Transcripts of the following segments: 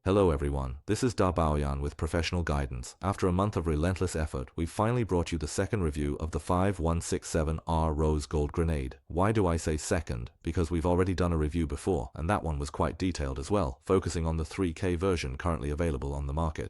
Hello everyone, this is Da Baoyan with Professional Guidance. After a month of relentless effort, we've finally brought you the second review of the 5167R Rose Gold Grenade. Why do I say second? Because we've already done a review before, and that one was quite detailed as well, focusing on the 3K version currently available on the market.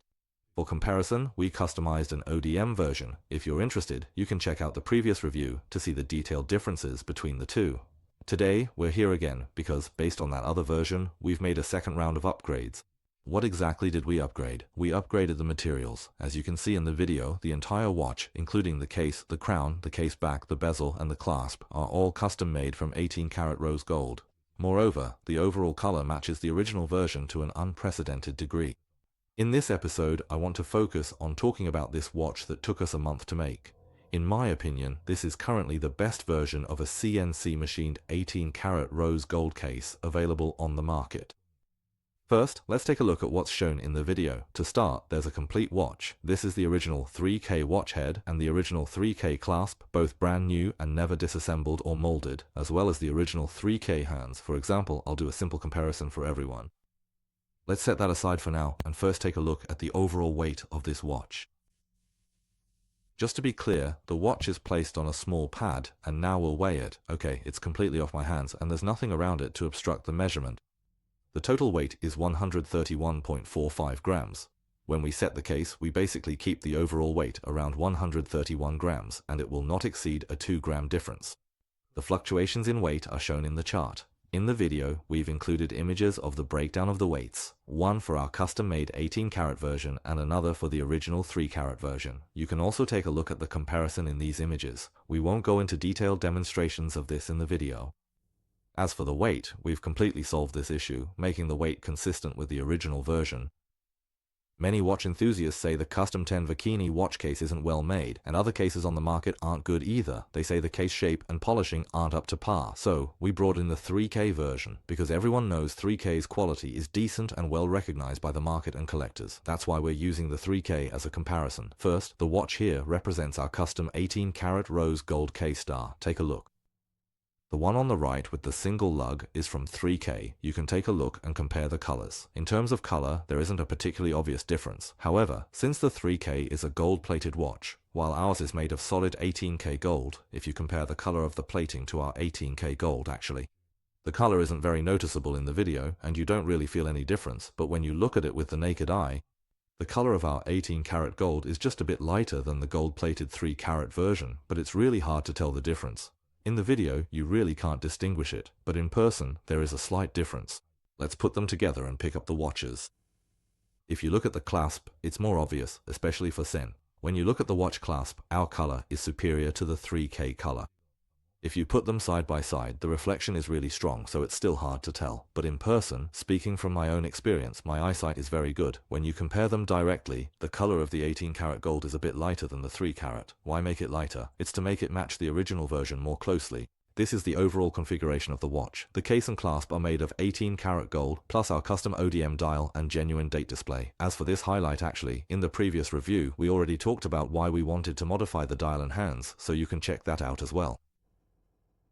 For comparison, we customized an ODM version. If you're interested, you can check out the previous review to see the detailed differences between the two. Today, we're here again because, based on that other version, we've made a second round of upgrades. What exactly did we upgrade? We upgraded the materials. As you can see in the video, the entire watch, including the case, the crown, the case back, the bezel, and the clasp, are all custom made from 18-karat rose gold. Moreover, the overall color matches the original version to an unprecedented degree. In this episode, I want to focus on talking about this watch that took us a month to make. In my opinion, this is currently the best version of a CNC machined 18-karat rose gold case available on the market. First, let's take a look at what's shown in the video. To start, there's a complete watch. This is the original 3K watch head and the original 3K clasp, both brand new and never disassembled or molded, as well as the original 3K hands. For example, I'll do a simple comparison for everyone. Let's set that aside for now and first take a look at the overall weight of this watch. Just to be clear, the watch is placed on a small pad, and now we'll weigh it. Okay, it's completely off my hands, and there's nothing around it to obstruct the measurement. The total weight is 131.45 grams. When we set the case, we basically keep the overall weight around 131 grams, and it will not exceed a 2-gram difference. The fluctuations in weight are shown in the chart. In the video, we've included images of the breakdown of the weights, one for our custom-made 18-karat version and another for the original 3-karat version. You can also take a look at the comparison in these images. We won't go into detailed demonstrations of this in the video. As for the weight, we've completely solved this issue, making the weight consistent with the original version. Many watch enthusiasts say the custom 10 Vakini watch case isn't well made, and other cases on the market aren't good either. They say the case shape and polishing aren't up to par. So, we brought in the 3K version, because everyone knows 3K's quality is decent and well recognized by the market and collectors. That's why we're using the 3K as a comparison. First, the watch here represents our custom 18-karat rose gold K-Star. Take a look. The one on the right with the single lug is from 3K. You can take a look and compare the colors. In terms of color, there isn't a particularly obvious difference. However, since the 3K is a gold-plated watch, while ours is made of solid 18K gold, if you compare the color of the plating to our 18K gold actually, the color isn't very noticeable in the video and you don't really feel any difference, but when you look at it with the naked eye, the color of our 18-karat gold is just a bit lighter than the gold-plated 3-karat version, but it's really hard to tell the difference. In the video, you really can't distinguish it, but in person, there is a slight difference. Let's put them together and pick up the watches. If you look at the clasp, it's more obvious, especially for Sen. When you look at the watch clasp, our color is superior to the 3K color. If you put them side by side, the reflection is really strong, so it's still hard to tell. But in person, speaking from my own experience, my eyesight is very good. When you compare them directly, the color of the 18-karat gold is a bit lighter than the 3-karat. Why make it lighter? It's to make it match the original version more closely. This is the overall configuration of the watch. The case and clasp are made of 18-karat gold, plus our custom ODM dial and genuine date display. As for this highlight actually, in the previous review, we already talked about why we wanted to modify the dial and hands, so you can check that out as well.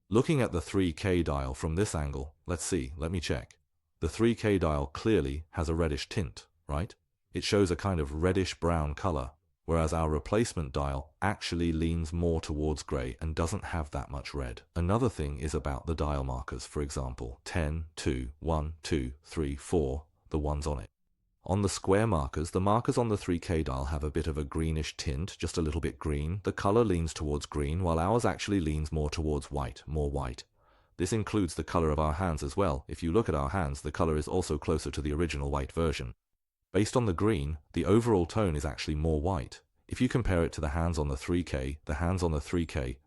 Looking at the 3K dial from this angle, let me check. The 3K dial clearly has a reddish tint, right? It shows a kind of reddish-brown color, whereas our replacement dial actually leans more towards gray and doesn't have that much red. Another thing is about the dial markers, for example, 10, 2, 1, 2, 3, 4, the ones on it. On the square markers, the markers on the 3K dial have a bit of a greenish tint, just a little bit green. The color leans towards green, while ours actually leans more towards white, more white. This includes the color of our hands as well. If you look at our hands, the color is also closer to the original white version. Based on the green, the overall tone is actually more white. If you compare it to the hands on the 3K,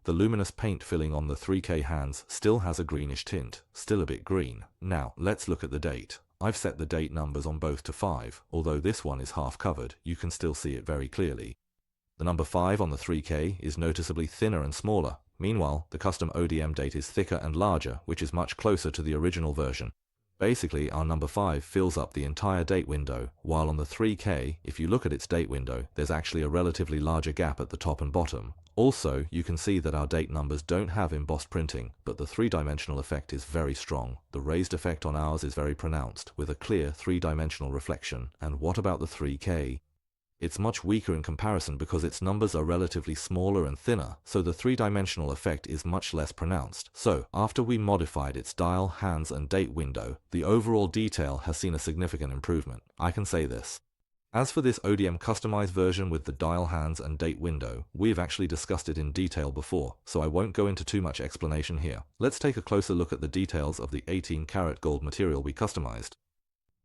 the luminous paint filling on the 3K hands still has a greenish tint, still a bit green. Now, let's look at the date. I've set the date numbers on both to 5, although this one is half covered, you can still see it very clearly. The number 5 on the 3K is noticeably thinner and smaller. Meanwhile, the custom ODM date is thicker and larger, which is much closer to the original version. Basically, our number 5 fills up the entire date window, while on the 3K, if you look at its date window, there's actually a relatively larger gap at the top and bottom. Also, you can see that our date numbers don't have embossed printing, but the three-dimensional effect is very strong. The raised effect on ours is very pronounced, with a clear three-dimensional reflection. And what about the 3K? It's much weaker in comparison because its numbers are relatively smaller and thinner, so the three-dimensional effect is much less pronounced. So, after we modified its dial, hands, and date window, the overall detail has seen a significant improvement. I can say this. As for this ODM customized version with the dial hands and date window, we've actually discussed it in detail before, so I won't go into too much explanation here. Let's take a closer look at the details of the 18-karat gold material we customized.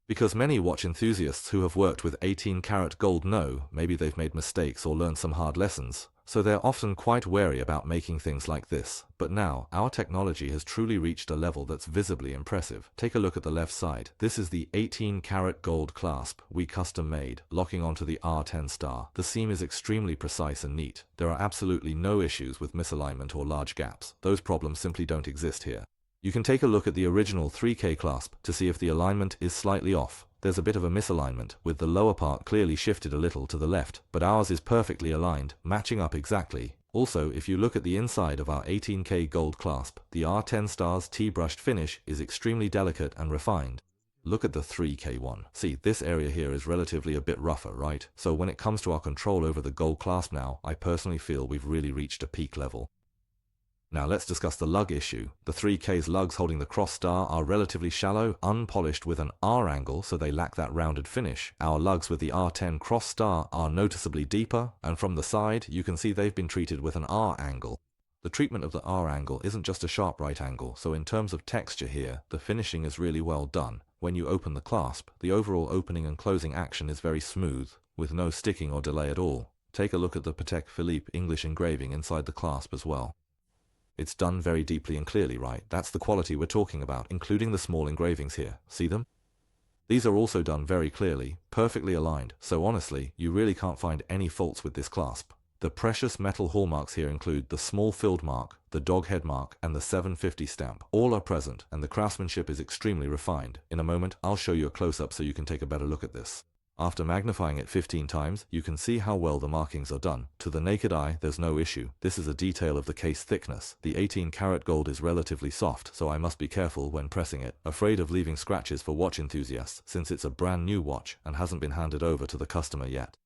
Because many watch enthusiasts who have worked with 18-karat gold know maybe they've made mistakes or learned some hard lessons, so they're often quite wary about making things like this. But now, our technology has truly reached a level that's visibly impressive. Take a look at the left side. This is the 18-karat gold clasp we custom made, locking onto the R10 star. The seam is extremely precise and neat. There are absolutely no issues with misalignment or large gaps. Those problems simply don't exist here. You can take a look at the original 3K clasp to see if the alignment is slightly off. There's a bit of a misalignment, with the lower part clearly shifted a little to the left, but ours is perfectly aligned, matching up exactly. Also, if you look at the inside of our 18K gold clasp, the R10 star's T-brushed finish is extremely delicate and refined. Look at the 3K one. See, this area here is relatively a bit rougher, right? So when it comes to our control over the gold clasp now, I personally feel we've really reached a peak level. Now let's discuss the lug issue. The 3K's lugs holding the cross star are relatively shallow, unpolished with an R angle, so they lack that rounded finish. Our lugs with the R10 cross star are noticeably deeper, and from the side you can see they've been treated with an R angle. The treatment of the R angle isn't just a sharp right angle, so in terms of texture here, the finishing is really well done. When you open the clasp, the overall opening and closing action is very smooth, with no sticking or delay at all. Take a look at the Patek Philippe English engraving inside the clasp as well. It's done very deeply and clearly, right? That's the quality we're talking about, including the small engravings here. See them? These are also done very clearly, perfectly aligned, so honestly, you really can't find any faults with this clasp. The precious metal hallmarks here include the small filled mark, the dog head mark, and the 750 stamp. All are present, and the craftsmanship is extremely refined. In a moment, I'll show you a close-up so you can take a better look at this. After magnifying it 15 times, you can see how well the markings are done. To the naked eye, there's no issue. This is a detail of the case thickness. The 18-karat gold is relatively soft, so I must be careful when pressing it. Afraid of leaving scratches for watch enthusiasts, since it's a brand new watch and hasn't been handed over to the customer yet.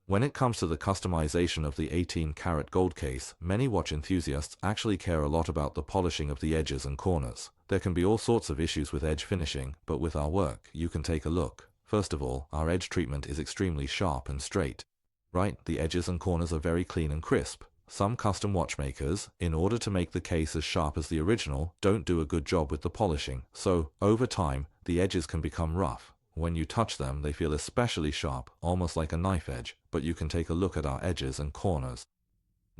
When it comes to the customization of the 18-karat gold case, many watch enthusiasts actually care a lot about the polishing of the edges and corners. There can be all sorts of issues with edge finishing, but with our work, you can take a look. First of all, our edge treatment is extremely sharp and straight. Right, the edges and corners are very clean and crisp. Some custom watchmakers, in order to make the case as sharp as the original, don't do a good job with the polishing, so, over time, the edges can become rough. When you touch them, they feel especially sharp, almost like a knife edge, but you can take a look at our edges and corners.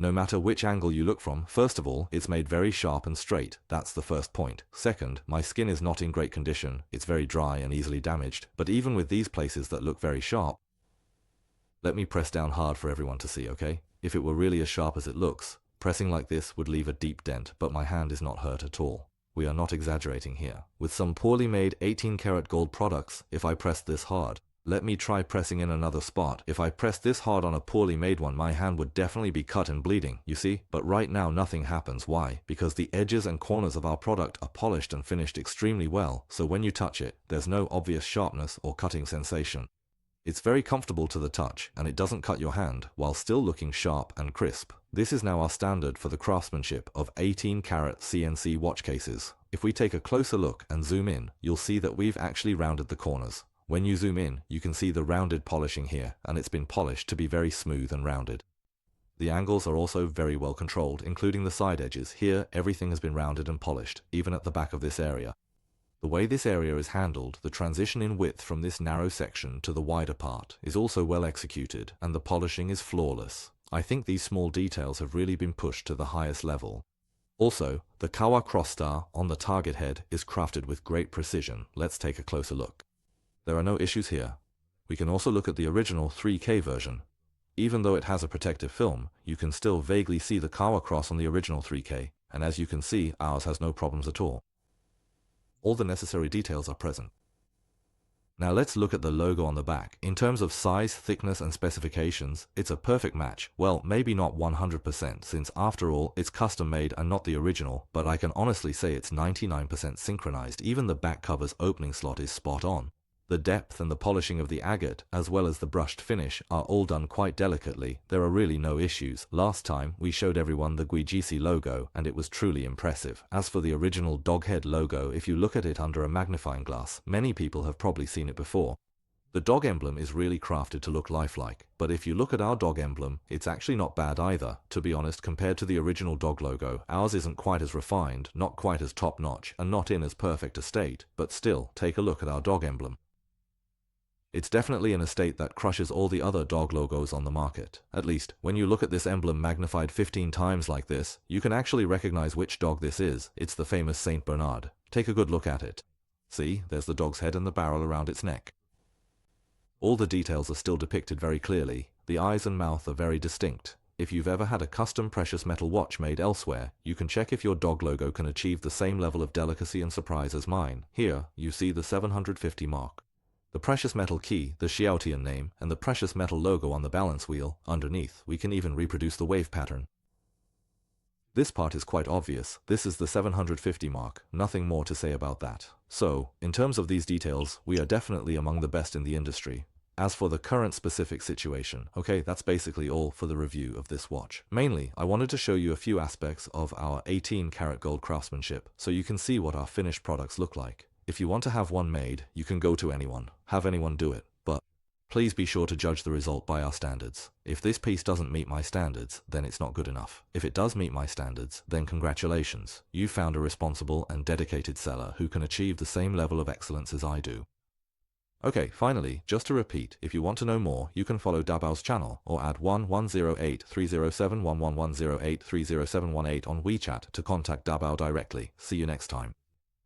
No matter which angle you look from, first of all, it's made very sharp and straight. That's the first point. Second, my skin is not in great condition. It's very dry and easily damaged. But even with these places that look very sharp, let me press down hard for everyone to see, okay? If it were really as sharp as it looks, pressing like this would leave a deep dent, but my hand is not hurt at all. We are not exaggerating here. With some poorly made 18-karat gold products, if I press this hard, let me try pressing in another spot. If I pressed this hard on a poorly made one, my hand would definitely be cut and bleeding, you see? But right now nothing happens. Why? Because the edges and corners of our product are polished and finished extremely well, so when you touch it, there's no obvious sharpness or cutting sensation. It's very comfortable to the touch, and it doesn't cut your hand, while still looking sharp and crisp. This is now our standard for the craftsmanship of 18-karat CNC watch cases. If we take a closer look and zoom in, you'll see that we've actually rounded the corners. When you zoom in, you can see the rounded polishing here, and it's been polished to be very smooth and rounded. The angles are also very well controlled, including the side edges. Here, everything has been rounded and polished, even at the back of this area. The way this area is handled, the transition in width from this narrow section to the wider part, is also well executed, and the polishing is flawless. I think these small details have really been pushed to the highest level. Also, the Kawa cross star on the target head is crafted with great precision. Let's take a closer look. There are no issues here. We can also look at the original 3K version. Even though it has a protective film, you can still vaguely see the Kawa cross on the original 3K, and as you can see, ours has no problems at all. All the necessary details are present. Now let's look at the logo on the back. In terms of size, thickness and specifications, it's a perfect match. Well, maybe not 100% since after all, it's custom made and not the original, but I can honestly say it's 99% synchronized. Even the back cover's opening slot is spot on. The depth and the polishing of the agate, as well as the brushed finish, are all done quite delicately. There are really no issues. Last time, we showed everyone the Guigisi logo, and it was truly impressive. As for the original doghead logo, if you look at it under a magnifying glass, many people have probably seen it before. The dog emblem is really crafted to look lifelike, but if you look at our dog emblem, it's actually not bad either. To be honest, compared to the original dog logo, ours isn't quite as refined, not quite as top-notch, and not in as perfect a state, but still, take a look at our dog emblem. It's definitely in a state that crushes all the other dog logos on the market. At least, when you look at this emblem magnified 15 times like this, you can actually recognize which dog this is. It's the famous Saint Bernard. Take a good look at it. See, there's the dog's head and the barrel around its neck. All the details are still depicted very clearly. The eyes and mouth are very distinct. If you've ever had a custom precious metal watch made elsewhere, you can check if your dog logo can achieve the same level of delicacy and surprise as mine. Here, you see the 750 mark. The precious metal key, the Xiaotian name, and the precious metal logo on the balance wheel. Underneath, we can even reproduce the wave pattern. This part is quite obvious. This is the 750 mark. Nothing more to say about that. So, in terms of these details, we are definitely among the best in the industry. As for the current specific situation, okay, that's basically all for the review of this watch. Mainly, I wanted to show you a few aspects of our 18-karat gold craftsmanship, so you can see what our finished products look like. If you want to have one made, you can go to anyone, have anyone do it, but please be sure to judge the result by our standards. If this piece doesn't meet my standards, then it's not good enough. If it does meet my standards, then congratulations. You found a responsible and dedicated seller who can achieve the same level of excellence as I do. Okay, finally, just to repeat, if you want to know more, you can follow Dabao's channel or add 1108-307-11108-30718 on WeChat to contact Dabao directly. See you next time.